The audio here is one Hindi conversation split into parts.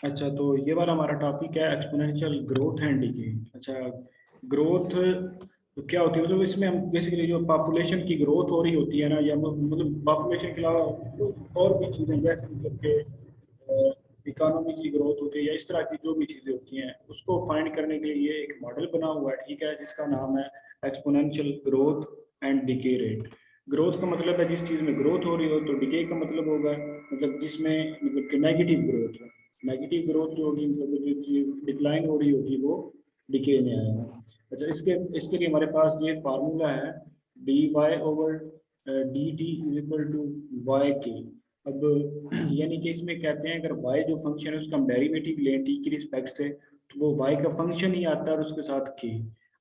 अच्छा, तो ये वाला हमारा टॉपिक है एक्सपोनेंशियल ग्रोथ एंड डिके। अच्छा, ग्रोथ तो क्या होती है, मतलब इसमें हम बेसिकली जो पॉपुलेशन की ग्रोथ हो रही होती है ना, या मतलब पॉपुलेशन के अलावा तो और भी चीज़ें जैसे मतलब कि इकोनॉमी की ग्रोथ होती है या इस तरह की जो भी चीज़ें होती हैं उसको फाइंड करने के लिए एक मॉडल बना हुआ है, ठीक है, जिसका नाम है exponential growth and decay rate. Growth का मतलब है जिस चीज़ में ग्रोथ हो रही हो, तो डिके का मतलब होगा मतलब जिसमें मतलब कि नेगेटिव ग्रोथ है। नेगेटिव ग्रोथ जो होगी मतलब जो डिक्लाइन हो रही होगी वो डिके में आएगा। अच्छा, इसके इसके लिए हमारे पास ये फार्मूला है d y over d t is equal to Y k. अब यानी कि इसमें कहते हैं अगर y जो फंक्शन है उसका हम डेरिवेटिव लें t की रिस्पेक्ट से, तो वो y का फंक्शन ही आता है और उसके साथ k।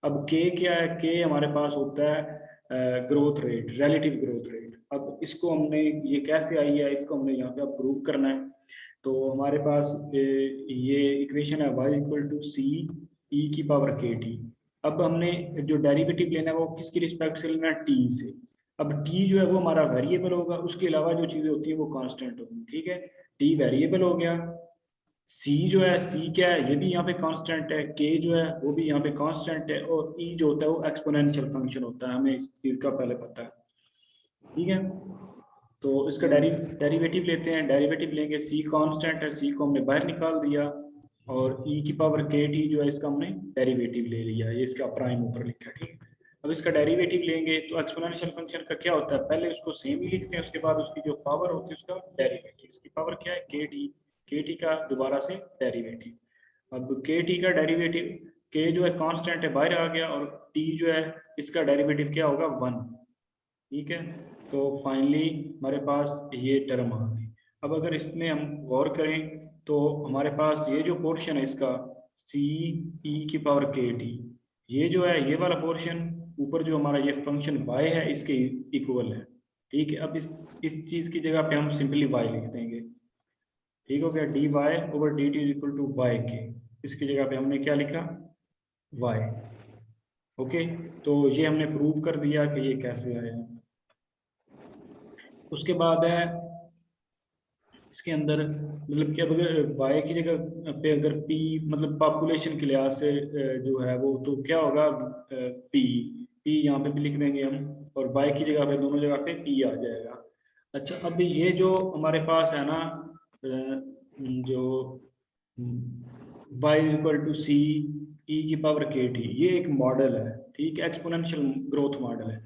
अब k क्या है, k हमारे पास होता है growth rate, relative growth rate. अब इसको हमने, ये कैसे आई है, इसको हमने यहाँ पे प्रूव करना है। तो हमारे पास ये इक्वेशन है y इक्वल टू सी ई की पावर के टी। अब हमने जो डेरिवेटिव लेना है वो किसकी रिस्पेक्ट से लेना है, t से। अब t जो है वो हमारा वेरिएबल होगा, उसके अलावा जो चीज़ें होती है वो कांस्टेंट होगी, ठीक है। t वेरिएबल हो गया, c जो है, c क्या है, ये भी यहाँ पे कांस्टेंट है, k जो है वो भी यहाँ पे कांस्टेंट है, और e जो होता है वो एक्सपोनेंशियल फंक्शन होता है, हमें इस चीज़ का पहले पता है, ठीक है। तो इसका डेरिवेटिव लेते हैं, डेरिवेटिव लेंगे, c कांस्टेंट है, c को हमने बाहर निकाल दिया, और e की पावर के टी जो है इसका हमने डेरिवेटिव ले लिया, ये इसका प्राइम ऊपर लिखा है, ठीक है। अब इसका डेरिवेटिव लेंगे तो एक्सपोनेंशियल फंक्शन का क्या होता है, पहले उसको सेम ही लिखते हैं, उसके बाद उसकी जो पावर होती है उसका डेरिवेटिव। इसकी पावर क्या है, के टी का दोबारा से डेरिवेटिव। अब के टी का डेरिवेटिव, के जो है कांस्टेंट है बाहर आ गया, और टी जो है इसका डेरिवेटिव क्या होगा, 1, ठीक है। तो फाइनली हमारे पास ये टर्म आ गई। अब अगर इसमें हम गौर करें तो हमारे पास ये जो पोर्शन है इसका सी ई की पावर के टी, ये जो है ये वाला पोर्शन ऊपर जो हमारा ये फंक्शन y है इसके इक्वल है, ठीक है। अब इस चीज़ की जगह पे हम सिंपली y लिख देंगे, ठीक हो गया। D y over d t equal to Y k, इसकी जगह पे हमने क्या लिखा, y। ओके, तो ये हमने प्रूव कर दिया कि ये कैसे आया। उसके बाद है इसके अंदर मतलब कि अब अगर वाई की जगह पे अगर पी मतलब पॉपुलेशन के लिहाज से जो है वो, तो क्या होगा, पी, पी यहाँ पे भी लिख देंगे हम, और वाई की जगह पे दोनों जगह पे पी आ जाएगा। अच्छा, अब ये जो हमारे पास है ना जो वाई इक्वल टू सी ई की पावर के टी, ये एक मॉडल है, ठीक है, एक्सपोनेंशियल ग्रोथ मॉडल है,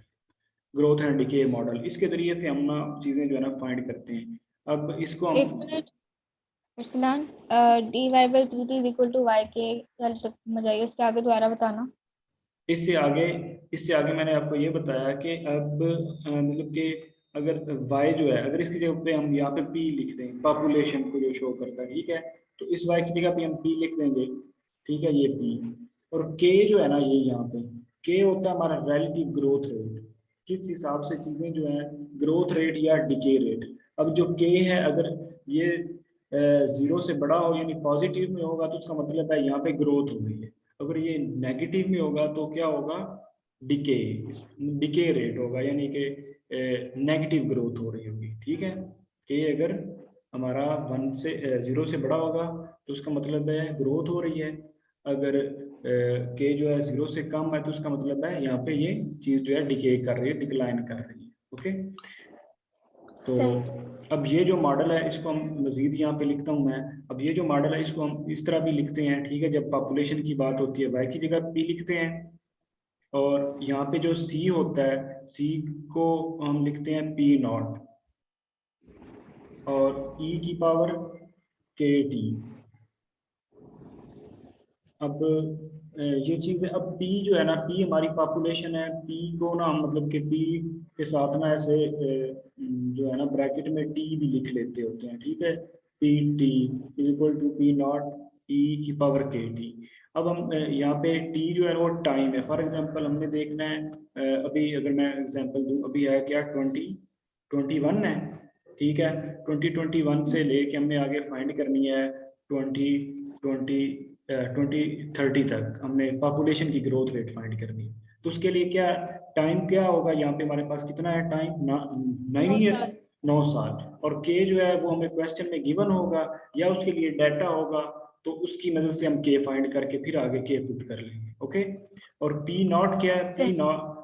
ग्रोथ एंड डिके मॉडल। इसके जरिए से हम ना चीज़ें जो है ना फाइंड करते हैं। अब इसको एक हम, मिनट इस्लान, D Y by T T equal to Y के समझ आइए, उसके आगे दोबारा बताना। इससे आगे इससे आगे मैंने आपको ये बताया कि अब मतलब कि अगर y जो है, अगर इसकी जगह पे हम यहाँ पे p लिख दें, पॉपुलेशन को जो शो करता है, ठीक है, तो इस y की जगह पे हम p लिख देंगे, ठीक है, ये p। और k जो है ना, ये यहाँ पे k होता है हमारा रिलेटिव ग्रोथ रेट, किस हिसाब से चीज़ें जो है ग्रोथ रेट या डिके रेट। अब जो k है, अगर ये जीरो से बड़ा हो यानी पॉजिटिव में होगा तो उसका मतलब है यहाँ पे ग्रोथ हो रही है। अगर ये नेगेटिव में होगा तो क्या होगा, डिके, डिके रेट होगा, यानी कि नेगेटिव ग्रोथ हो रही होगी, ठीक है। कि अगर हमारा 1 से 0 से बड़ा होगा तो उसका मतलब है ग्रोथ हो रही है। अगर के जो है 0 से कम है तो उसका मतलब है यहाँ पे ये चीज़ जो है डिके कर रही है, डिक्लाइन कर रही है। ओके, तो अब ये जो मॉडल है इसको हम मजीद यहाँ पे लिखता हूँ मैं। अब ये जो मॉडल है इसको हम इस तरह भी लिखते हैं, ठीक है, जब पॉपुलेशन की बात होती है वाई की जगह पी लिखते हैं, और यहाँ पे जो सी होता है, सी को हम लिखते हैं पी नॉट, और ई की पावर के टी। अब ये चीज़ है, अब पी जो है ना, पी हमारी पॉपुलेशन है, पी को ना हम मतलब कि पी के साथ ना ऐसे जो है ना ब्रैकेट में टी भी लिख लेते होते हैं, ठीक है। P T is equal to P nought E की पावर के टी। अब हम यहाँ पे टी जो है वो टाइम है, फॉर एग्जांपल हमने देखना है अभी अगर मैं एग्जांपल दूँ, अभी है क्या 2021 है, ठीक है। 2021 से लेके हमने आगे फाइंड करनी है 2020 2030 तक हमने पॉपुलेशन की ग्रोथ रेट फाइंड करनी है। तो उसके लिए क्या टाइम क्या होगा, यहाँ पे हमारे पास कितना है टाइम, 9 9 ईयर, साल 9 साल। और के जो है वो हमें क्वेश्चन में गिवन होगा या उसके लिए डाटा होगा, तो उसकी मदद से हम के फाइंड करके फिर आगे के पुट कर लेंगे। ओके। और पी नॉट क्या है?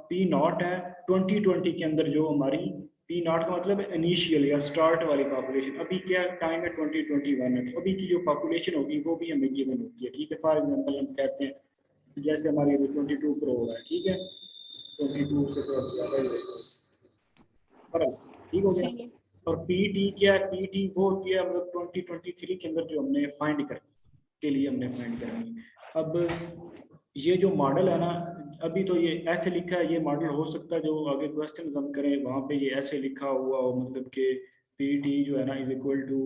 पी नॉट है 2020 के अंदर जो हमारी पी नॉट का मतलब इनिशियल या स्टार्ट वाली पॉपुलेशन। अभी क्या टाइम है? 2021 है, तो अभी की जो पॉपुलेशन होगी वो भी हमें गिवन होती है। ठीक है, फॉर एग्जाम्पल हम कहते हैं जैसे हमारी अभी 22 करोड़ है, ठीक है, 22 से थोड़ा ज़्यादा ही है, बराबर, ठीक हो गया। सही है। और पीटी क्या है? पीटी वो होती है मतलब 2023 के अंदर जो हमने फाइंड कर के लिए हमने फाइंड करनी। अब ये जो मॉडल है ना, अभी तो ये ऐसे लिखा है, ये मॉडल हो सकता है जो आगे क्वेश्चन हम करें वहां पे ये ऐसे लिखा हुआ हो, मतलब कि पीटी जो है ना इज इक्वल टू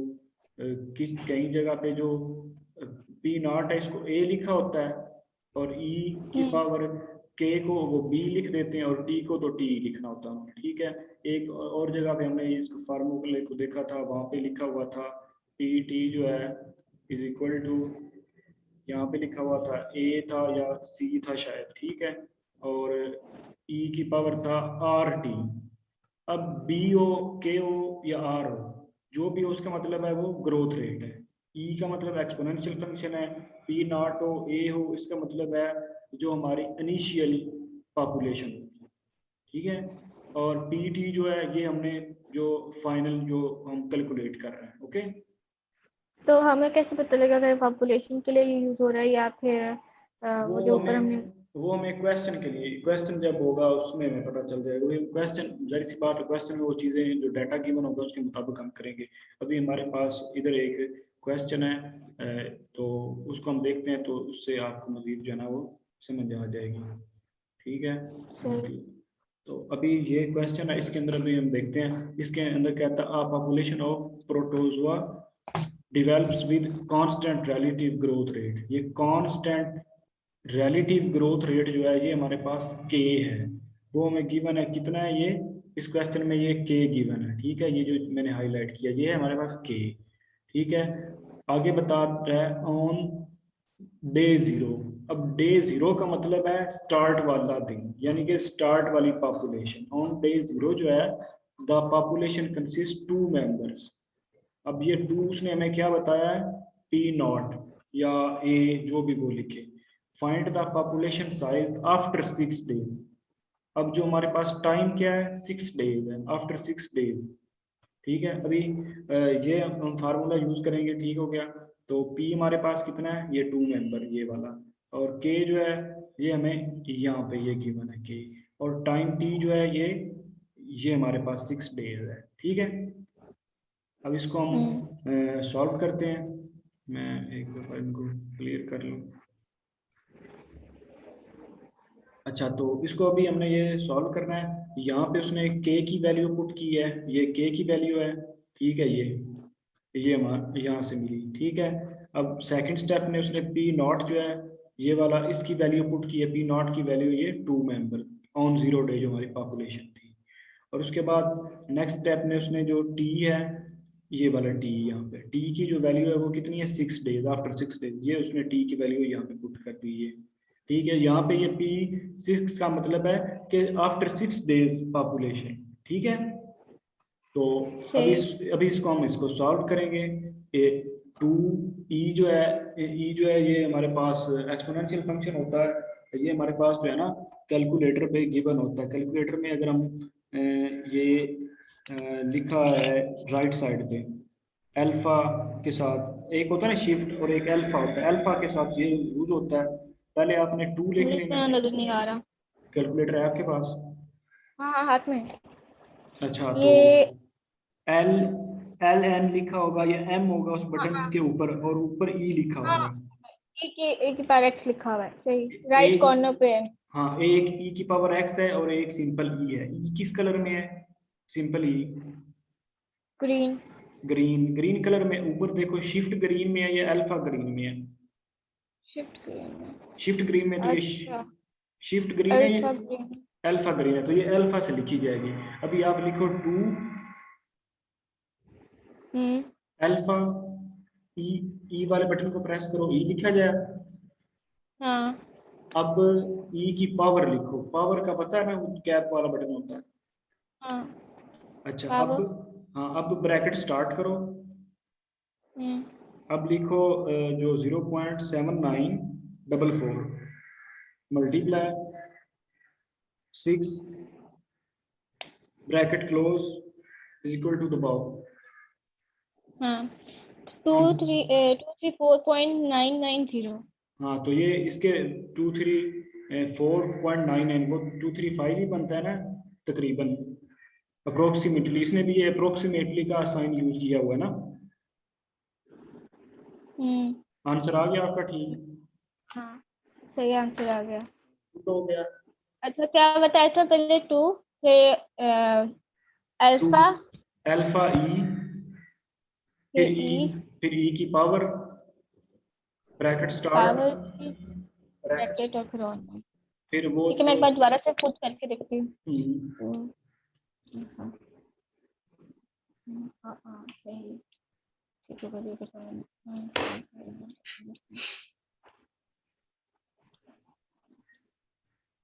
कई जगह पे जो पी नॉट है इसको ए लिखा होता है, और ई की पावर के को वो बी लिख देते हैं, और टी को तो टी लिखना होता है। ठीक है। एक और जगह पे हमने इसको फार्मूले को देखा था, वहां पे लिखा हुआ था पी टी जो है इज इक्वल टू, यहाँ पे लिखा हुआ था ए था या सी था शायद, ठीक है, और ई की पावर था आर टी। अब बी हो, के हो या आर हो, जो भी हो उसका मतलब है वो ग्रोथ रेट है। ई का मतलब एक्सपोनेंशियल फंक्शन है, पी नॉट हो, ए हो, इसका मतलब है जो हमारी इनिशियल पॉपुलेशन होगी। ठीक है। और पी टी जो है ये हमने जो फाइनल जो हम कैलकुलेट कर रहे हैं। ओके। तो हमें कैसे पता लगेगा अगर पॉपुलेशन के लिए यूज हो रहा है या फिर वो जो वो ऊपर हमने। हमें वो हमें क्वेश्चन के लिए, क्वेश्चन जब होगा उसमें हमें पता चल जाएगा। वो क्वेश्चन जाहिर सी बात है, क्वेश्चन में वो चीज़ें जो डाटा गिवन होगा उसके मुताबिक हम करेंगे। अभी हमारे पास इधर एक क्वेश्चन है, तो उसको हम देखते हैं, तो उससे आपको मजीद जो है ना वो समझ आ जाएगी। ठीक है। मतलब तो अभी ये क्वेश्चन है, इसके अंदर अभी हम देखते हैं। इसके अंदर कहता है population of protozoa develops with constant relative growth rate। ये constant relative growth rate जो है ये हमारे पास k है, वो हमें गिवन है। कितना है ये? इस क्वेश्चन में ये k गिवन है। ठीक है, ये जो मैंने हाईलाइट किया ये है हमारे पास k। ठीक है। आगे बता रहा है ऑन डे जीरो। अब डे जीरो का मतलब है स्टार्ट वाला दिन, यानी कि स्टार्ट वाली पॉपुलेशन। ऑन डे जीरो जो है द पॉपुलेशन कंसिस्ट 2 मेंबर्स। अब ये 2 उसने हमें क्या बताया है? पी नॉट या ए जो भी वो लिखे। Find the population size after 6 days. अब जो हमारे पास टाइम क्या है? 6 डेज है, आफ्टर 6 डेज। ठीक है। अभी ये हम फार्मूला यूज करेंगे। ठीक हो गया। तो पी हमारे पास कितना है? ये 2 मेंबर ये वाला। और के जो है ये हमें यहाँ पे ये गिवन है के। और टाइम टी जो है ये हमारे पास 6 डेज है। ठीक है। अब इसको हम सॉल्व करते हैं। मैं एक दफ़ा इनको क्लियर कर लूँ। अच्छा, तो इसको अभी हमने ये सॉल्व करना है। यहाँ पे उसने के की वैल्यू पुट की है, ये के की वैल्यू है। ठीक है, ये हमारा यहाँ से मिली। ठीक है। अब सेकंड स्टेप में उसने पी नॉट जो है ये वाला इसकी वैल्यू पुट की है। पी नॉट की वैल्यू ये 2 मेंबर ऑन 0 डे जो हमारी पॉपुलेशन थी। और उसके बाद नेक्स्ट स्टेप में उसने जो टी है ये वाला टी, यहाँ पे टी की जो वैल्यू है वो कितनी है? 6 डेज, आफ्टर 6 डेज। ये उसने टी की वैल्यू यहाँ पे पुट कर दी है। ठीक है। यहाँ पे ये पी 6 का मतलब है कि आफ्टर 6 डेज पॉपुलेशन। ठीक है। तो अभी इसको हम इसको सॉल्व करेंगे। ए 2 ई जो है, ई जो है ये हमारे पास एक्सपोनेंशियल फंक्शन होता है। ये हमारे पास जो है ना कैलकुलेटर पे गिवन होता है। कैलकुलेटर में अगर हम ये लिखा है राइट साइड पे अल्फा के साथ, एक होता है ना शिफ्ट और एक अल्फा होता है, अल्फा के साथ ये यूज होता है। पहले आपने 2 लिख मुझे लेना। इतना नजर नहीं आ रहा। कैलकुलेटर है आपके पास? हाँ हाँ, हाथ में। अच्छा, तो ये एल एल एन लिखा होगा या एम होगा उस हाँ बटन हाँ के ऊपर, और ऊपर ई लिखा हाँ, होगा। एक ही पैर एक्स लिखा हुआ है, सही राइट एक, कॉर्नर पे है। हाँ, एक ई की पावर एक्स है और एक सिंपल ई है। ई किस कलर में है? सिंपल ई ग्रीन। ग्रीन। ग्रीन कलर में ऊपर देखो, शिफ्ट ग्रीन में है या अल्फा ग्रीन में है? शिफ्ट ग्रीन में। शिफ्ट ग्रीन में, तो ये अच्छा, शिफ्ट ग्रीन है, ये अल्फा ग्रीन। अल्फा ग्रीन है, तो ये अल्फा से लिखी जाएगी। अभी आप लिखो 2 हम्म। अल्फा। ई, ई वाले बटन को प्रेस करो, ई लिखा जाए। हाँ अब ई की पावर लिखो। पावर का पता है ना, कैप वाला बटन होता है। हाँ। अच्छा, अब पावर। हाँ, अब ब्रैकेट स्टार्ट करो। अब लिखो जो 0.7944 multiply 6 bracket close is equal to the power. हाँ 234.990। हाँ, तो ये इसके 234.99 वो 235 ही बनता है ना तकरीबन, अप्रोक्सीमेटली। इसने भी ये अप्रोक्सीमेटली का साइन यूज किया हुआ है ना। आंसर आ गया आपका? ठीक, हाँ सही आंसर आ गया। तो हो गया। अच्छा क्या बताया था पहले? 2 फिर अल्फा, अल्फा ई, फिर फिर ई, फिर ई की power, bracket start, power, bracket, bracket और फिर ऑन। फिर वो ठीक है, मैं एक बार दोबारा से खुद करके देखती हूँ। हम्म, हाँ सही। ठीक है, बढ़िया कर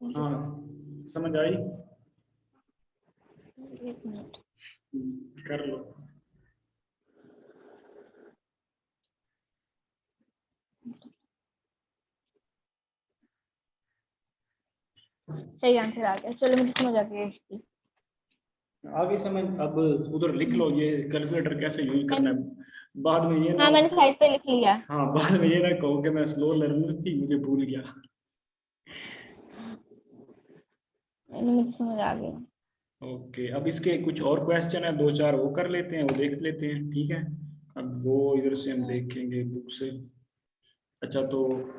हाँ समझ आई। एक मिनट। कर लो। सही आंसर आ गया, चलो मुझे समझ आ गया इसकी। आगे समझ, अब उधर लिख लो ये कैलकुलेटर कैसे यूज करना है। बाद में ये ना, हाँ मैंने साइड पे लिख लिया। हाँ बाद में ये ना कहो कि मैं स्लो लर्नर थी, मुझे भूल गया। मुझे समझ आ गया। ओके, अब इसके कुछ और क्वेश्चन है, दो चार वो कर लेते हैं, वो देख लेते हैं, ठीक है। अब वो इधर से हम देखेंगे बुक से। अच्छा, तो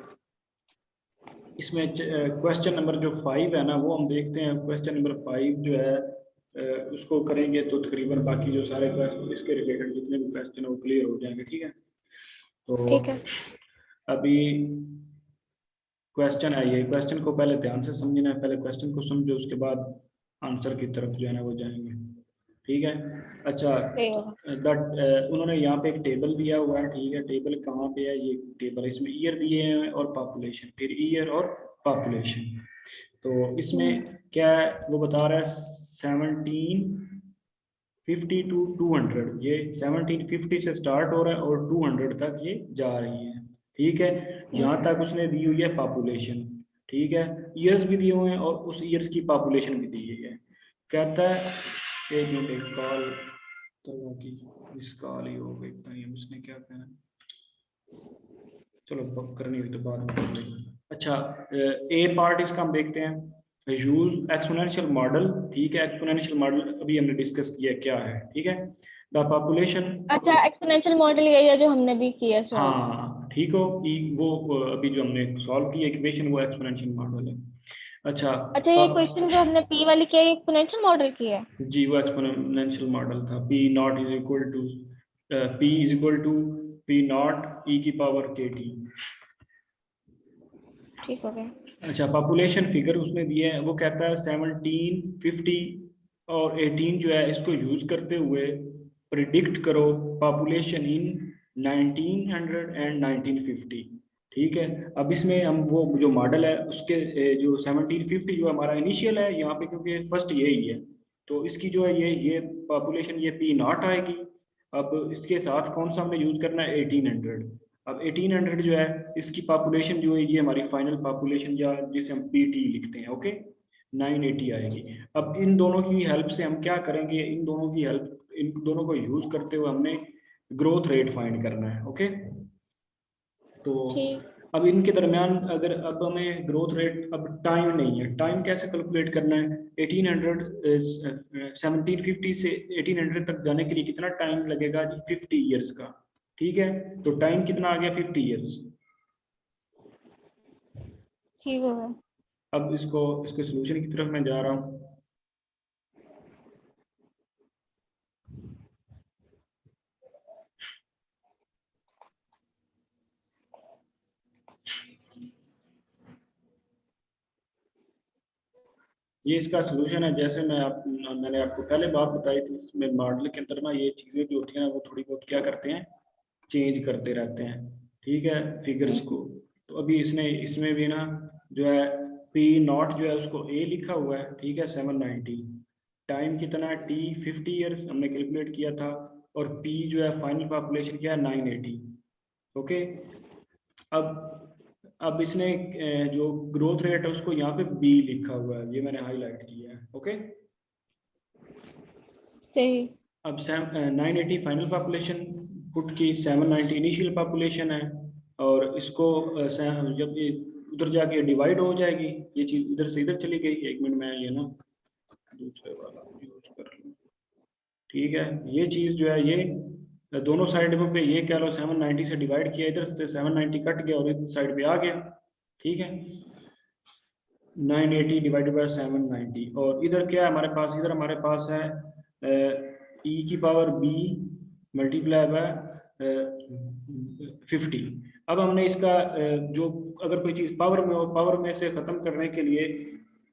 इसमें क्वेश्चन नंबर जो 5 है ना, वो हम देखते हैं। क्वेश्चन नंबर 5 जो है उसको करेंगे तो तकरीबन बाकी जो सारे क्वेश्चन इसके रिलेटेड जितने भी क्वेश्चन है वो क्लियर हो जाएंगे, ठीक है। तो ठीक है। अभी क्वेश्चन है, ये क्वेश्चन को पहले ध्यान से समझना है, पहले क्वेश्चन को समझो, उसके बाद आंसर की तरफ जो है ना वो जाएंगे, ठीक है। अच्छा, सही होगा। उन्होंने यहाँ पे एक टेबल दिया हुआ है, ठीक है। टेबल कहाँ पे है? ये टेबल, इसमें ईयर दिए हैं और पॉपुलेशन, फिर ईयर और पॉपुलेशन। तो इसमें क्या है, वो बता रहा है 1750 टू 200, ये 1750 से स्टार्ट हो रहा है और 200 तक ये जा रही है, ठीक है। यहाँ तक उसने दी हुई है पॉपुलेशन, ठीक है। ईयर्स भी दिए हुए हैं और उस ईयर्स की पॉपुलेशन भी दी हुई है। कहता है, एक मिनट, एक कॉल तो की मिस कॉल ही हो गई, पता नहीं उसने क्या कहना। चलो बुक करनी हुई तो बाद में कर लेंगे। अच्छा, ए पार्ट इसका हम देखते हैं, यूज एक्सपोनेंशियल मॉडल, ठीक है। एक्सपोनेंशियल मॉडल अभी हमने डिस्कस किया क्या है, ठीक है। द पॉपुलेशन, अच्छा एक्सपोनेंशियल मॉडल यही है जो हमने भी किया सॉल्व। हाँ ठीक हो, वो अभी जो हमने सॉल्व की इक्वेशन वो एक्सपोनेंशियल मॉडल है। अच्छा, अच्छा ये क्वेश्चन जो हमने पी वाली किया, ये एक्सपोनेंशियल मॉडल की है? जी वो एक्सपोनेंशियल मॉडल था। P nought is equal to, P is equal to P nought E की पावर के टी। ठीक हो गया। अच्छा, पॉपुलेशन फिगर उसने दिए हैं, वो कहता है 1750 और 18 जो है इसको यूज करते हुए प्रिडिक्ट करो पॉपुलेशन इन 1900 एंड 1950, ठीक है। अब इसमें हम वो जो मॉडल है उसके जो 1750 जो हमारा इनिशियल है यहाँ पे, क्योंकि फर्स्ट यही है, तो इसकी जो है ये पॉपुलेशन ये पी नॉट आएगी। अब इसके साथ कौन सा हमने यूज करना है? 1800। अब 1800 जो है इसकी पॉपुलेशन जो है ये हमारी फाइनल पॉपुलेशन, या जिसे हम पीटी लिखते हैं, ओके, 980 आएगी। अब इन दोनों की हेल्प से हम क्या करेंगे, इन दोनों को यूज करते हुए हमने ग्रोथ रेट फाइंड करना है, ओके। तो ठीक। अब इनके दरमियान अगर अब हमें ग्रोथ रेट, अब टाइम नहीं है, टाइम कैसे कैलकुलेट करना है? 1800 1750 से 1800 तक जाने के लिए कितना टाइम लगेगा जी? 50 ईयर्स का, ठीक है। तो टाइम कितना आ गया? 50 ईयर्स। ठीक हो गया। अब इसके सोल्यूशन की तरफ मैं जा रहा हूँ। ये इसका सोल्यूशन है, जैसे मैंने आपको पहले बात बताई थी, इसमें मॉडल के अंदर ना ये चीजें जो होती हैं ना वो थोड़ी बहुत क्या करते हैं, चेंज करते रहते हैं, ठीक है, फिगर्स को। तो अभी इसने इसमें भी ना जो है पी नॉट जो है उसको ए लिखा हुआ है, ठीक है, 790, टाइम कितना है, टी 50 ईयर्स हमने कैलकुलेट किया था, और पी जो है फाइनल पॉपुलेशन क्या है 980। ओके, अब इसने जो ग्रोथ रेट है उसको यहाँ पे बी लिखा हुआ है, ये मैंने हाईलाइट किया है। ओके, सही। अब 980 फाइनल पॉपुलेशन पुट की, 790 इनिशियल पॉपुलेशन है, और इसको जब ये उधर जाके डिवाइड हो जाएगी, ये चीज़ इधर से इधर चली गई। एक मिनट में ये ना दूसरे वाला यूज कर लूँ। ठीक है, ये चीज़ जो है ये दोनों साइड पे ये कह लो 790 से डिवाइड किया, इधर से 790 कट गया और इस साइड पे आ गया। ठीक है, 980 डिवाइडेड बाय 790, और इधर क्या है हमारे पास, इधर हमारे पास है ई की पावर बी मल्टीप्लाई बाय 50। अब हमने इसका जो अगर कोई चीज़ पावर में हो, पावर में से ख़त्म करने के लिए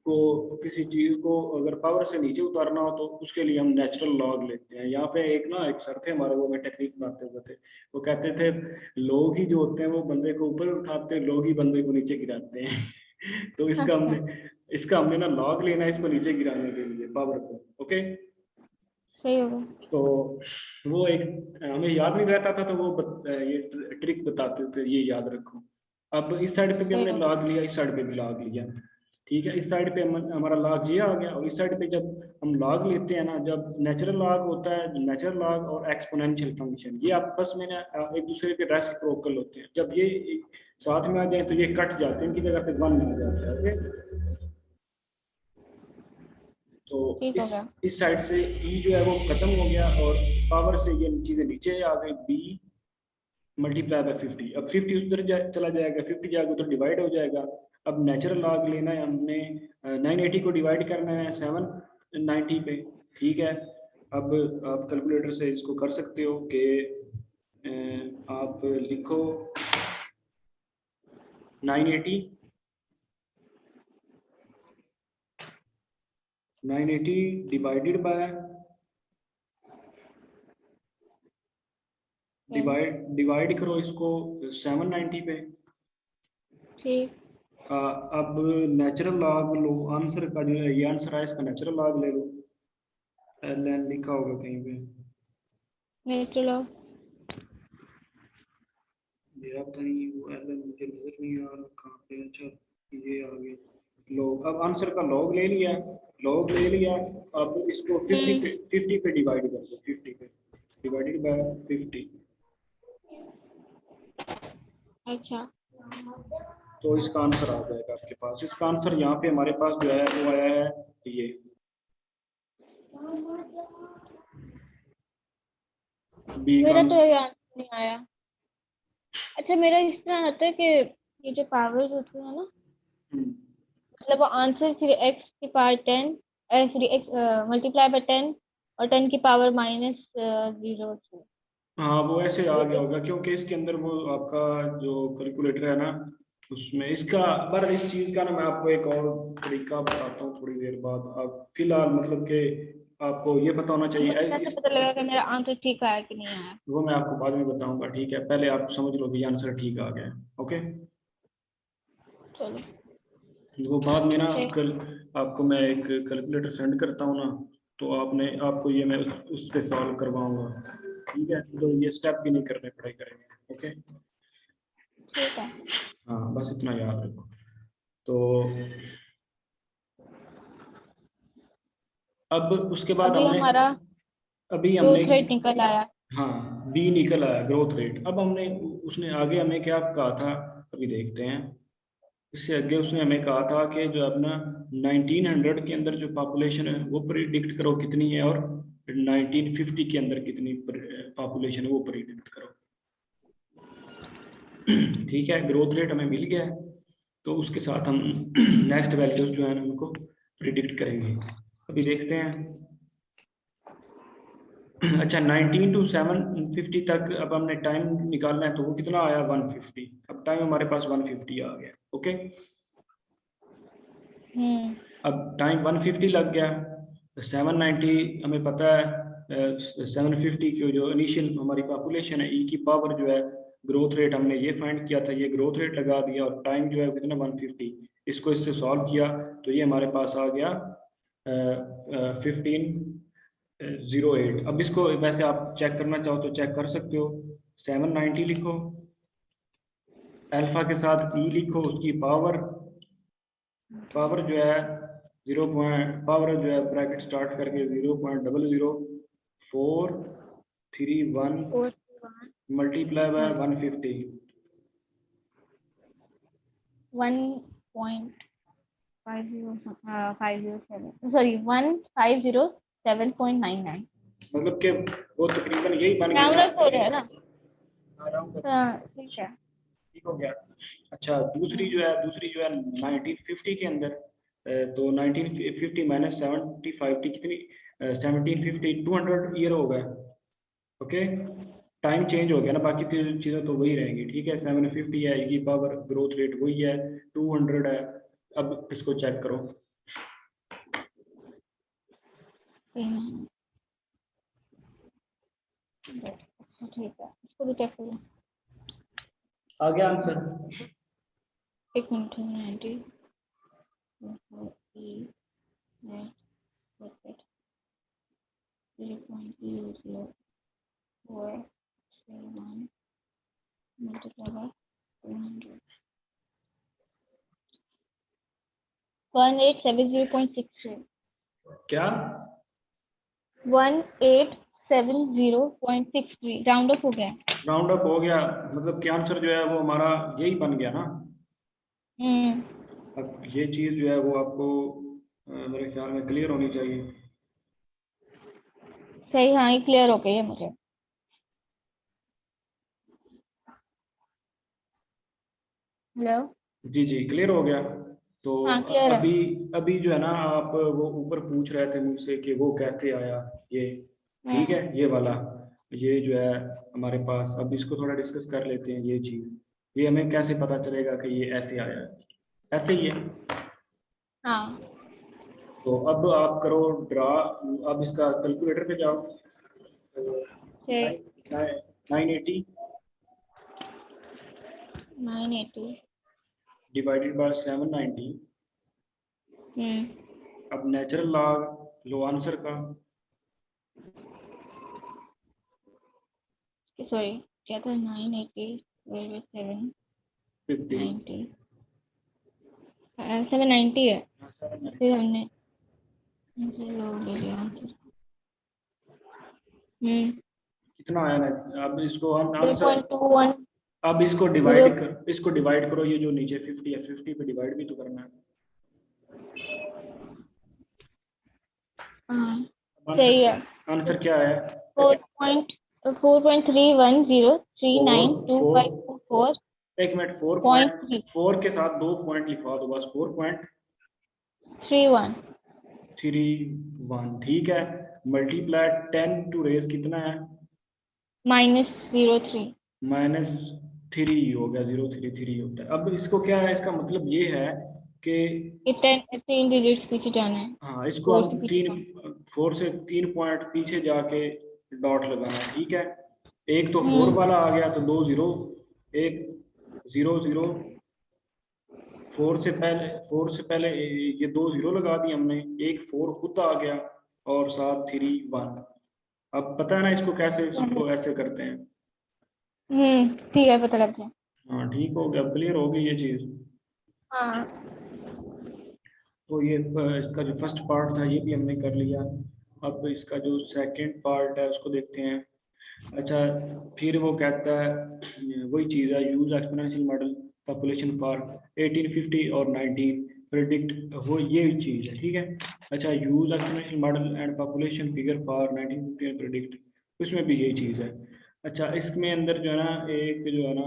को किसी चीज़ को अगर पावर से नीचे उतारना हो तो उसके लिए हम नेचुरल लॉग लेते हैं। यहाँ पे एक सर थे हमारे, वो में टेक्निक बनाते हुए थे, वो कहते थे लोग ही जो होते हैं वो बंदे को ऊपर उठाते हैं, लोग ही बंदे को नीचे गिराते हैं। तो इसका हमने ना लॉग लेना है इसको नीचे गिराने के लिए, पावर को। ओके, सही होगा। तो वो एक हमें याद नहीं रहता था, तो वो ये ट्रिक बताते थे, ये याद रखो। अब इस साइड पे भी हमने लॉग लिया, इस साइड पे भी लॉग लिया। ठीक है, इस साइड पे हमारा लॉग ये आ गया, और इस साइड पे जब हम लॉग लेते हैं ना, जब नेचुरल लॉग होता है, नेचुरल लॉग और एक्सपोनेंशियल फंक्शन ये आपस में ना एक दूसरे के रेसिप्रोकल होते हैं। जब ये साथ में आ जाए तो ये कट जाते हैं, इनकी जगह पे 1 आ जाता है। ओके, तो ठीक हो गया। इस साइड से ई जो है वो खत्म हो गया, और पावर से ये चीजें नीचे आ गई, बी मल्टीप्लाई बाय 50। अब 50 उधर चला जाएगा, 50 जाएगा उधर डिवाइड हो जाएगा। अब नेचुरल लॉग लेना है हमने, 980 को डिवाइड करना है 790 पे। ठीक है, अब आप कैलकुलेटर से इसको कर सकते हो कि आप लिखो 980 डिवाइडेड बाय डिवाइड करो इसको 790 पे। ठीक। अब नेचुरल लॉग लो, आंसर का जो है ये आंसर है, इसका नेचुरल लॉग ले लो, ln लिखा होगा कहीं पे, चलो मेरा कहीं वो ln मुझे नजर नहीं आ रहा कहाँ पे। अच्छा, ये आ गया लॉग। अब आंसर का लॉग ले लिया, लॉग ले लिया। अब इसको 50 पे डिवाइड कर दो, 50 पे डिवाइडेड बाय 50। अच्छा, तो इसका आंसर आ जाएगा आपके पास। इसका आंसर यहाँ पे हमारे पास जो है वो आया है ये। बी मेरा का तो ये आंसर नहीं आया। अच्छा, मेरा इस तरह आता है कि ये जो पावर्स होती है ना, मतलब वो आंसर 3x की पावर 10, 3x मल्टीप्लाई बाय 10 और 10 की पावर -0। हाँ, वो ऐसे आ गया होगा क्योंकि इसके अंदर वो आपका जो कैलकुलेटर है ना, उसमें इसका पर इस चीज का ना मैं आपको एक और तरीका बताता हूँ थोड़ी देर बाद। आप फिलहाल मतलब कि आपको ये पता होना चाहिए कैसे इस, पता लगेगा कि मेरा आंसर ठीक आया कि नहीं आया? वो मैं आपको बाद में बताऊंगा। ठीक है, पहले आप समझ लो कि ये आंसर ठीक आ गया। ओके, चलो वो बाद में ना ठीक। कल आपको मैं एक कैलकुलेटर सेंड करता हूँ ना, तो आपको ये मैं उस पे सॉल्व करवाऊंगा। ठीक है, तो ये स्टेप भी नहीं करने पड़े करेंगे। ओके, ठीक है। हाँ बस इतना याद रखो। तो अब उसके बाद अभी हमारा अभी हमने ग्रोथ रेट निकल आया। हाँ बी निकल आया, ग्रोथ रेट। अब हमने उसने आगे हमें क्या कहा था, अभी देखते हैं। इससे आगे उसने हमें कहा था कि जो अपना 1900 के अंदर जो पॉपुलेशन है वो प्रिडिक्ट करो कितनी है, और 1950 के अंदर कितनी पॉपुलेशन है वो प्रिडिक्ट करो। ठीक है, ग्रोथ रेट हमें मिल गया है, तो उसके साथ हम नेक्स्ट वैल्यूज जो है उनको प्रिडिक्ट करेंगे। अभी देखते हैं। अच्छा, 19 टू 750 तक अब हमने टाइम निकालना है, तो वो कितना आया 150। अब टाइम हमारे पास 150 आ गया। ओके, अब टाइम 150 लग गया। 790 हमें पता है, 750 की जो इनिशियल हमारी पॉपुलेशन है, ई की पावर जो है ग्रोथ रेट हमने ये फाइंड किया था, ये ग्रोथ रेट लगा दिया, और टाइम जो है कितना 150। इसको इससे सॉल्व किया तो ये हमारे पास आ गया 1508। अब इसको वैसे आप चेक करना चाहो तो चेक कर सकते हो। 790 लिखो, अल्फा के साथ ई लिखो, उसकी पावर पावर जो है पावर जो है ब्रैकेट स्टार्ट करके 0.00431 मल्टीप्लाई बाय 150। 15007 मतलब कि वो तकरीबन यही बन राउंड गया अप हो रहा है ना। ठीक है, ठीक हो गया। अच्छा दूसरी जो है 1950 के अंदर तो 1950 माइनस 75 की कितनी 1750 200 ईयर हो गया। ओके, टाइम चेंज हो गया ना, बाकी तीन चीज़ें तो वही रहेंगी। ठीक है, 750 है, की पावर ग्रोथ रेट वही है, 200 है। अब इसको चेक करो। ठीक है, इसको भी चेक करो। आ गया आंसर? एक मिनट, 90 1870.63 क्या 1870.63 राउंड अप हो गया। राउंड अप हो गया, मतलब कि आंसर जो है वो हमारा यही बन गया ना। अब ये चीज़ जो है वो आपको मेरे ख्याल में क्लियर होनी चाहिए। सही, हाँ ये क्लियर हो गई है मुझे। हेलो, जी जी क्लियर हो गया। तो हाँ क्लियर है। अभी अभी जो है ना आप वो ऊपर पूछ रहे थे मुझसे कि वो कैसे आया ये। ठीक है, ये वाला ये जो है हमारे पास, अब इसको थोड़ा डिस्कस कर लेते हैं। ये चीज़ ये हमें कैसे पता चलेगा कि ये ऐसे आया है? ऐसे ही है। हाँ, तो अब आप करो ड्रा। अब इसका कैलकुलेटर पे जाओ। ठीक, 980 980। Divided by 790। अब नेचुरल लॉग लो आंसर का। सॉरी, क्या था? 980 790 50 790 है। 790 फिर हमने लोग ले लिया आंसर। कितना आया ना? अब इसको हम आंसर, 0.21। अब इसको डिवाइड करो, ये जो नीचे 50 है 50 पे डिवाइड भी तो करना है। हाँ आंसर सही है। आंसर क्या है? 4.31039254. एक मिनट, 0.3 4 के साथ 2 पॉइंट लिखवा दो बस। 31 4.31 ठीक है। मल्टीप्लाई 10 टू रेज कितना है? -03। -3 हो गया, 033 होता है। अब इसको क्या है, इसका मतलब ये है कि ये 3 डिजिट्स पीछे जाना है। हाँ, इसको 4 से हम पीछे जाना 4 से 3 पॉइंट पीछे जाके डॉट लगाना है। ठीक है, एक तो है। 4 वाला आ गया तो 2 0, एक 0 0। 4 से पहले ये 2 0 लगा दिए हमने, एक 4 खुद आ गया और साथ 3 1। अब पता है ना इसको कैसे, इसको ऐसे करते हैं। ठीक है, पता लग गया। हाँ ठीक हो गया, क्लियर हो गई ये चीज़। हाँ, तो ये इसका जो फर्स्ट पार्ट था ये भी हमने कर लिया। अब इसका जो सेकंड पार्ट है उसको देखते हैं। अच्छा, फिर वो कहता है वही चीज़ है, use exponential model population for 1850 और 19 प्रिडिक्ट, वो ये चीज़ है। ठीक है, अच्छा, use exponential model and population figure for 1950 and predict, उसमें भी यही चीज़ है। अच्छा, इसमें अंदर जो है ना एक जो है ना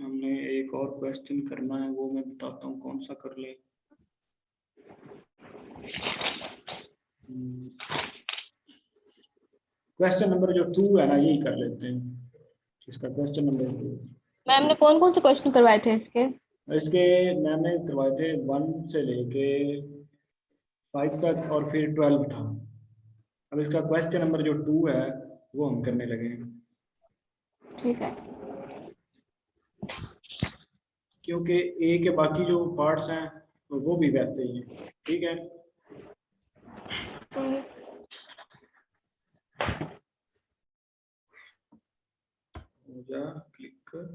हमने एक और क्वेश्चन करना है, वो मैं बताता हूँ कौन सा कर ले। क्वेश्चन नंबर जो 2 है ना यही कर लेते हैं, इसका क्वेश्चन नंबर 2। मैम ने कौन कौन से क्वेश्चन करवाए थे इसके? इसके मैंने करवाए थे 1 से लेके 5 तक और फिर 12 था। अब इसका क्वेश्चन नंबर जो 2 है वो हम करने लगे हैं, ठीक है। क्योंकि ए के बाकी जो पार्ट्स हैं वो भी वैसे ही हैं। ठीक है, क्लिक कर।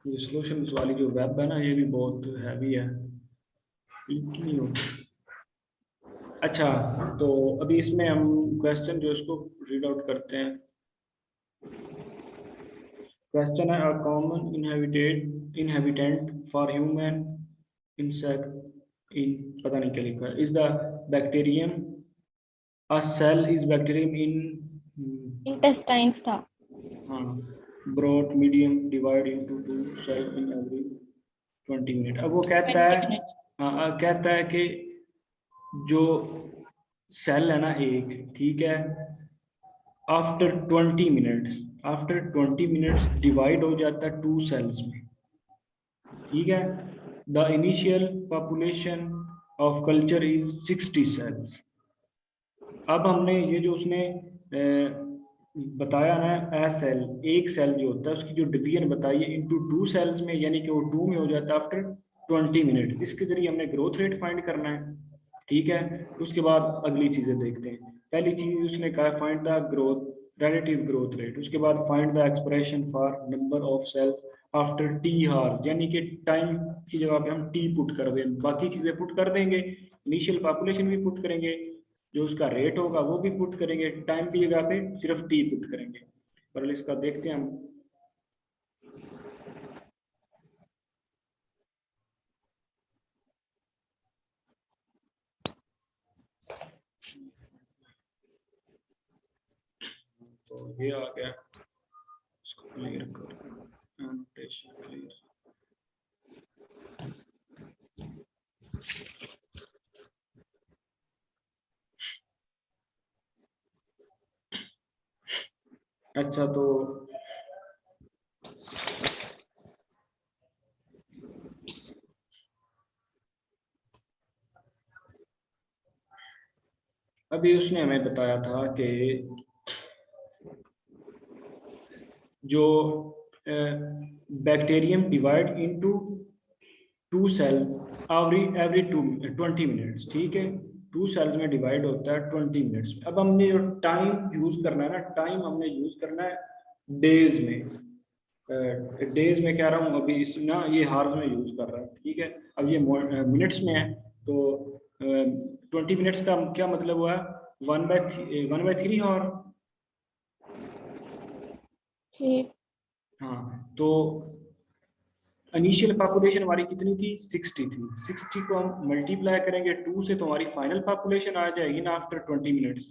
ये सॉल्यूशंस वाली जो वेब है ना, ये भी बहुत हैवी है, क्लिक नहीं होती। अच्छा, तो अभी इसमें हम क्वेश्चन जो इसको रीड आउट करते हैं। क्वेश्चन है, a common inhabitant for human insect in, पता नहीं क्या लिखा है, is the bacterium, a cell is bacterium in intestines था। हाँ, broad medium divide into two cell in every 20 minute. अब वो कहता 20 है, मिनट। हाँ कहता है कि जो सेल है ना एक, ठीक है, आफ्टर 20 मिनट्स डिवाइड हो जाता है 2 सेल्स में, ठीक है। The initial population of culture is 60 cells. अब हमने ये जो उसने बताया ना, ए सेल, एक सेल जो होता है उसकी जो डिवीजन बताई है इनटू 2 सेल्स में, यानी कि वो 2 में हो जाता है आफ्टर 20 मिनट। इसके जरिए हमने ग्रोथ रेट फाइंड करना है, ठीक है। उसके बाद अगली चीजें देखते हैं। पहली चीज उसने कहा find the growth relative growth rate, उसके बाद find the expression for number of cells after t hours, यानी कि टाइम की जगह पे हम टी पुट कर दें, बाकी चीजें पुट कर देंगे, इनिशियल पॉपुलेशन भी पुट करेंगे, जो उसका रेट होगा वो भी पुट करेंगे, टाइम की जगह पे सिर्फ टी पुट करेंगे। पर इसका देखते हैं हम। तो ये आ गया, इसको क्लियर कर, एनोटेशन क्लियर। अच्छा, तो अभी उसने हमें बताया था कि जो bacterium divide into 2 cells every 20 minutes, ठीक है। 2 सेल्स में डिवाइड होता है 20 मिनट्स में। अब हमने जो टाइम यूज करना है ना, टाइम हमने यूज करना है डेज में। डेज में कह रहा हूँ, अभी इस ना ये हार्स में यूज कर रहा है, ठीक है। अब ये मिनट्स में है, तो 20 मिनट्स का क्या मतलब हुआ, 1/3 हार। ठीक। हाँ, तो इनिशियल पॉपुलेशन हमारी कितनी थी, 60 थी। 60 को हम मल्टीप्लाई करेंगे 2 से तो हमारी फाइनल पॉपुलेशन आ जाएगी ना आफ्टर 20 मिनट्स।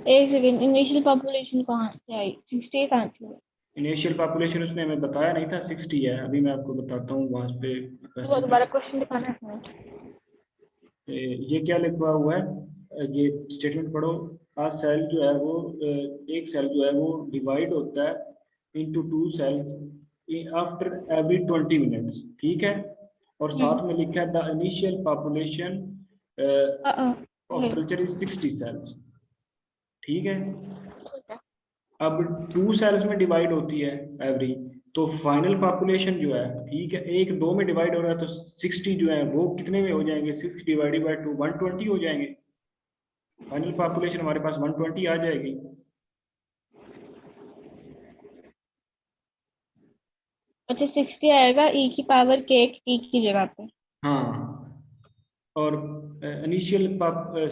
एक सेकंड, इनिशियल पॉपुलेशन कहाँ से आई? 60 कहाँ से आई? इनिशियल पॉपुलेशन उसने हमें बताया नहीं था 60 है, अभी मैं आपको बताता हूँ वहां पे वो क्वेश्चन दोबारा क्वेश्चन दिखाना है। ये क्या लिखा हुआ है, ये स्टेटमेंट पढ़ो। आ सेल जो है वो एक सेल जो है वो डिवाइड होता है into 2 cells after every 20 minutes, ठीक है। और साथ में लिखा है the initial population of culture is 60 cells, ठीक है। अब 2 सेल्स में डिवाइड होती है एवरी, तो फाइनल पॉपुलेशन जो है, ठीक है, एक 2 में डिवाइड हो रहा है तो 60 जो है वो कितने में हो जाएंगे, 6 डिवाइडेड बाय 2 120 हो जाएंगे। फाइनल पॉपुलेशन हमारे पास 120 आ जाएगी। अच्छा, 60 आएगा ई की पावर के ई की जगह पे। हाँ, और इनिशियल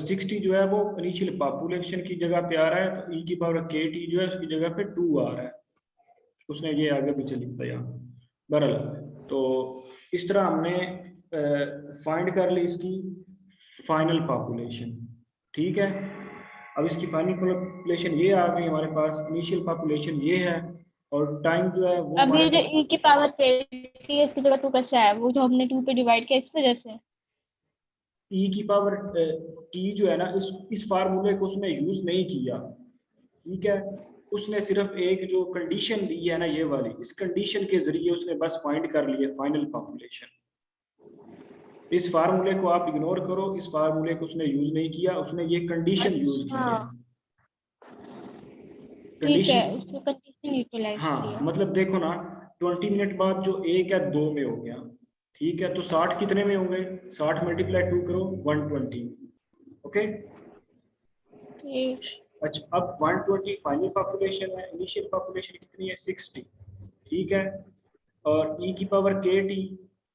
60 जो है वो इनिशियल पॉपुलेशन की जगह पे आ रहा है, तो ई की पावर के टी जो है उसकी जगह पे 2 आ रहा है। उसने ये आगे पीछे लिखता है यहाँ। बहरहाल, तो इस तरह हमने फाइंड कर ली इसकी फाइनल पॉपुलेशन, ठीक है। अब इसकी फाइनल पॉपुलेशन ये आ गई हमारे पास, इनिशियल पॉपुलेशन ये है, और टाइम जो है वो अब हमारे ये जो ई की पावर के टी है, इसकी जगह 2 कैसे आया? वो जो हमने 2 पे डिवाइड किया इस वजह से। ई की पावर टी जो है ना, इस फार्मूले को उसने यूज नहीं किया, ठीक है। उसने सिर्फ एक जो कंडीशन दी है ना ये वाली, इस कंडीशन के जरिए उसने बस फाइंड कर लिए फाइनल पॉपुलेशन। इस फार्मूले को आप इग्नोर करो, इस फार्मूले को उसने यूज नहीं किया, उसने ये कंडीशन यूज की है। ठीक है, कंडीशन, उसको कंडीशन यूटिलाइज हाँ किया। मतलब देखो ना, 20 मिनट बाद जो एक है 2 में हो गया, ठीक है, तो 60 कितने में होंगे? 60 मल्टीप्लाई 2 करो 120। ओके, अच्छा अब 120 फाइनल पॉपुलेशन है, इनिशियल पॉपुलेशन कितनी है? 60। ठीक है, और e की पावर के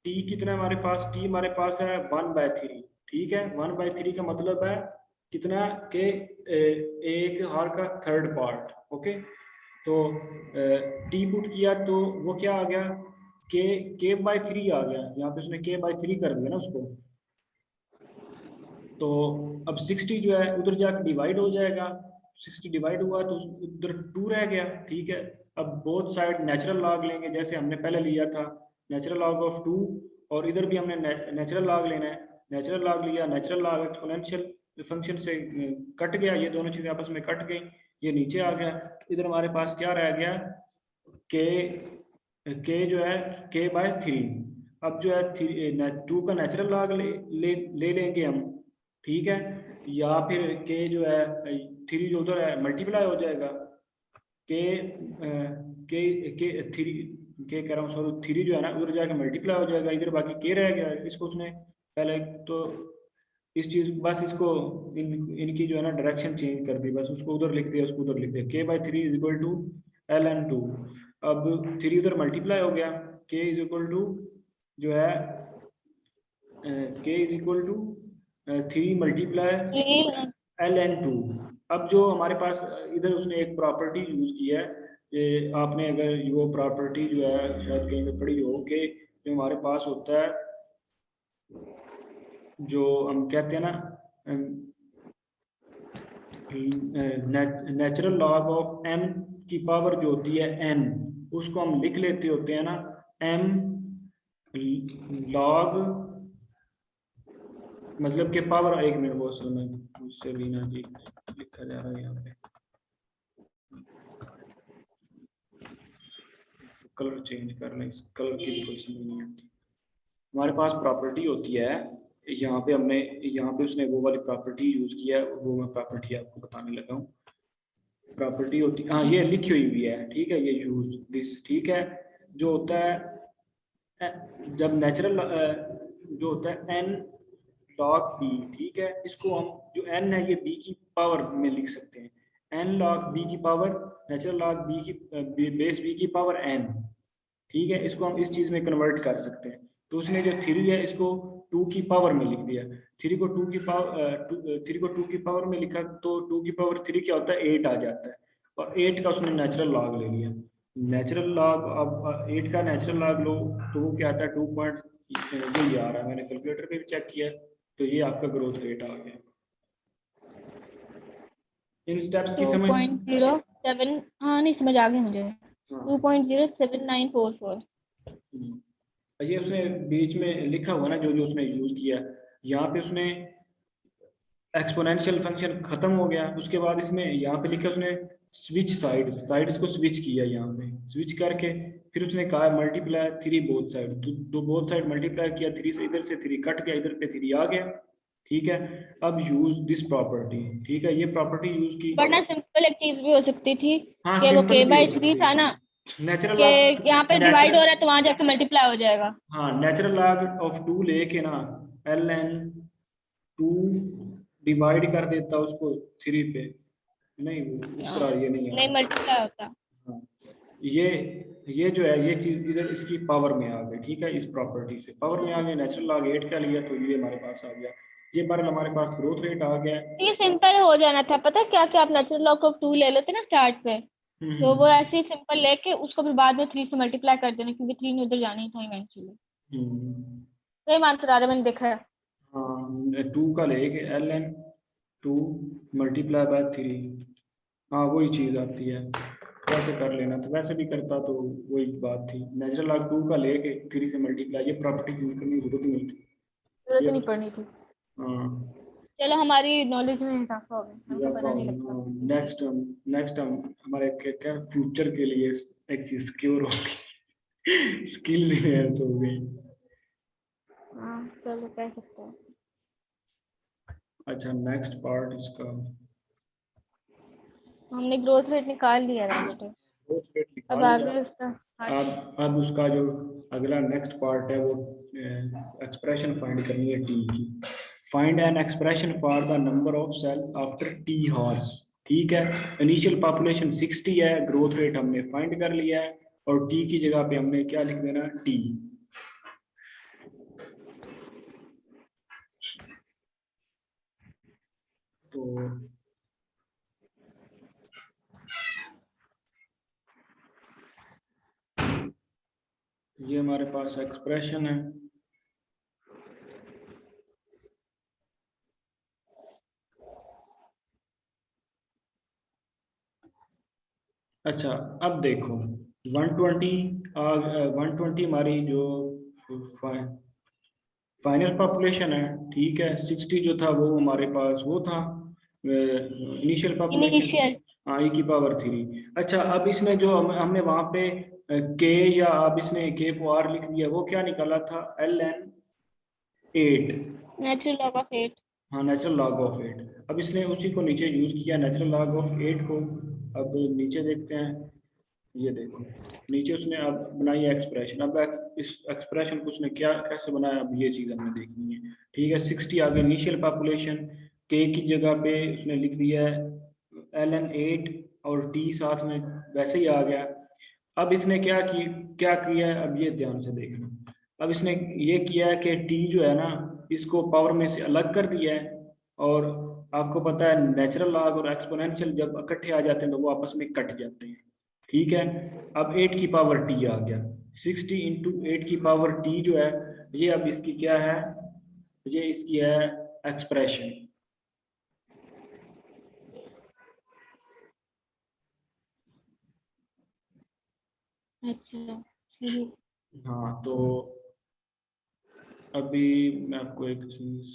टी कितना है हमारे पास? टी हमारे पास है 1/3। ठीक है, 1/3 का मतलब है कितना के एक हार का थर्ड पार्ट। ओके, तो टी पुट किया तो वो क्या आ गया? के/3 आ गया, यहाँ पे उसने के/3 कर दिया ना उसको। तो अब 60 जो है उधर जाकर डिवाइड हो जाएगा, 60 डिवाइड हुआ तो उधर 2 रह गया। ठीक है, अब बोथ साइड नेचुरल लॉग लेंगे जैसे हमने पहले लिया था, नेचुरल लॉग ऑफ 2, और इधर भी हमने नेचुरल लॉग लेना है। नेचुरल लॉग लिया, नेचुरल लॉग एक्सपोनेंशियल फंक्शन से कट गया, ये दोनों चीज़ें आपस में कट गई, ये नीचे आ गया। इधर हमारे पास क्या रह गया? के जो है k/3। अब जो है 2 का नेचुरल लॉग ले लेंगे हम। ठीक है, या फिर के जो है 3 जो उधर है मल्टीप्लाई हो जाएगा, के के 3 के कह रहा हूँ सॉरी 3 जो है ना उधर जाके मल्टीप्लाई हो जाएगा, इधर बाकी के रह गया। इसको उसने पहले तो इस चीज बस इसको इनकी जो है ना डायरेक्शन चेंज कर दी, बस उसको उधर लिख दिया, उसको उधर लिख दिया। k/3 is equal to ln2। अब 3 उधर मल्टीप्लाई हो गया, k इज इक्वल टू जो है k is equal to 3 multiply ln2। अब जो हमारे पास इधर उसने एक प्रॉपर्टी यूज की है, ये आपने अगर वो प्रॉपर्टी जो है शायद कहीं पे पढ़ी हो कि जो हमारे पास होता है, जो हम कहते हैं ना नेचुरल लॉग ऑफ m की पावर जो होती है n, उसको हम लिख लेते होते हैं ना m log, मतलब कि पावर, एक मिनट वो समय मुझसे भी ना जी लिखा जा रहा है यहाँ पे, कलर चेंज करना, इस कलर की भी कोई समझ नहीं आती। हमारे पास प्रॉपर्टी होती है, यहाँ पे उसने वो वाली प्रॉपर्टी यूज किया है, वो मैं प्रॉपर्टी आपको बताने लगा हूँ। प्रॉपर्टी होती हाँ ये लिखी हुई है, ठीक है, ये यूज दिस। ठीक है, जो होता है जब नेचुरल जो होता है n log b, ठीक है, इसको हम जो n है ये b की पावर में लिख सकते हैं, n log b की पावर, नेचुरल log b की बेस b की पावर n। ठीक है, इसको हम इस चीज में कन्वर्ट कर सकते हैं। तो उसने जो 3 है इसको 2 की पावर में लिख दिया, 3 को 2 की पावर 3 को 2 की पावर में लिखा तो 2 की पावर 3 क्या होता है? 8 आ जाता है, और 8 का उसने नेचुरल लॉग ले लिया। नेचुरल लॉग, अब 8 का नेचुरल लॉग लो तो वो क्या आता है? 2 पॉइंट यही आ रहा है, मैंने कैलकुलेटर पे भी चेक किया, तो ये आपका ग्रोथ रेट आ गया। इन स्टेप्स की समझ 2.07, हाँ नहीं समझ आ गई मुझे। 2.07944। ये उसने बीच में लिखा हुआ ना, जो जो उसने यूज किया, यहाँ पे उसने एक्सपोनेंशियल फंक्शन खत्म हो गया, उसके बाद इसमें यहाँ पे लिखा उसने स्विच साइड्स को स्विच किया, यहाँ पे स्विच करके फिर उसने कहा मल्टीप्लाई 3 बोथ साइड, दो बोथ साइड मल्टीप्लाई किया, 3 से इधर से 3 कट गया, इधर पे 3 आ गया। ठीक है, अब यूज दिस प्रॉपर्टी। ठीक है, ये प्रॉपर्टी यूज की, वरना सिंपल एक चीज भी हो सकती थी हाँ कि वो सिंपल भी हो k/3 था ना, नेचुरल कि यहाँ पे डिवाइड हो रहा है तो वहां जाके मल्टीप्लाई हो जाएगा। हाँ नेचुरल लॉग ऑफ 2 लेके ना ln2 डिवाइड कर देता उसको 3 पे, नहीं उस तरह ये नहीं नहीं आता। मल्टीप्लाई होता। हाँ, ये जो है ये चीज इधर इसकी पावर में आ गई। ठीक है, इस प्रॉपर्टी से पावर में आ गया, नेचुरल लॉग 8 का लिया तो ये हमारे पास आ गया, ये बार हमारे पास ग्रोथ रेट आ गया। ये सिंपल हो जाना था, पता क्या क्या आप नेचुरल लॉग ऑफ 2 ले लेते ना स्टार्ट पे, तो वो ऐसे ही सिंपल लेके उसको भी बाद में 3 से मल्टीप्लाई कर देना, क्योंकि 3 ने उधर जाना ही था इवेंचुअली। सही आंसर आ रहा है, मैंने देखा है। हाँ 2 का लेके ln2 मल्टीप्लाई बाय 3, हाँ वही चीज आती है, वैसे कर लेना था, वैसे भी करता तो वही बात थी। नेचुरल लॉग 2 का लेके 3 से मल्टीप्लाई, ये प्रॉपर्टी यूज करने की जरूरत नहीं थी, जरूरत नहीं पड़नी थी। हाँ। चलो हमारी नॉलेज में इजाफा हो गया, हमको पता नहीं लगता। नेक्स्ट हम हमारे क्या फ्यूचर के लिए एक चीज सिक्योर हो गई, स्किल्स इनहेंस हो गई। हाँ चलो कह सकते हैं। अच्छा नेक्स्ट पार्ट इसका, हमने ग्रोथ रेट निकाल लिया है बेटे। ग्रोथ रेट अब निकाल आगे लिया। उसका हाँ अब उसका जो अगला नेक्स्ट पार्ट है वो एक्सप्रेशन फाइंड करनी है टी की। Find an expression for the number of cells after t hours. ठीक है, इनिशियल पॉपुलेशन 60 है, ग्रोथ रेट हमने फाइंड कर लिया है, और टी की जगह पे हमने क्या लिख देना, टी। तो ये हमारे पास एक्सप्रेशन है। अच्छा, अब देखो 120 हमारी जो फाइनल पॉपुलेशन है, ठीक है। 60 जो था वो हमारे पास वो था इनिशियल पॉपुलेशन, इनिशियल हाँ ई की पावर 3। अच्छा, अब इसने जो हमने वहां पे के, या अब इसने के को आर लिख दिया, वो क्या निकाला था, LN8। Natural log of 8। हाँ, नेचुरल लॉग ऑफ 8। अब इसने उसी को नीचे यूज किया, नेचुरल लॉग ऑफ 8 को। अब नीचे देखते हैं, ये देखो नीचे उसने अब बनाई है एक्सप्रेशन। अब इस एक्सप्रेशन को उसने क्या कैसे बनाया, अब ये चीज़ हमें देखनी है। ठीक है, 60 आगे इनिशियल पॉपुलेशन, के की जगह पे उसने लिख दिया है LN8, और टी साथ में वैसे ही आ गया। अब इसने क्या किया है, अब ये ध्यान से देखना। अब इसने ये किया है कि टी जो है ना, इसको पावर में से अलग कर दिया है। और आपको पता है नेचुरल लॉग और एक्सपोनेंशियल जब इकट्ठे आ जाते हैं तो वो आपस में कट जाते हैं। ठीक है, अब 8 की पावर टी आ गया। 60 इंटू 8 की पावर टी जो है, ये अब इसकी क्या है, ये इसकी है एक्सप्रेशन। अच्छा सही। हाँ, तो अभी मैं आपको एक चीज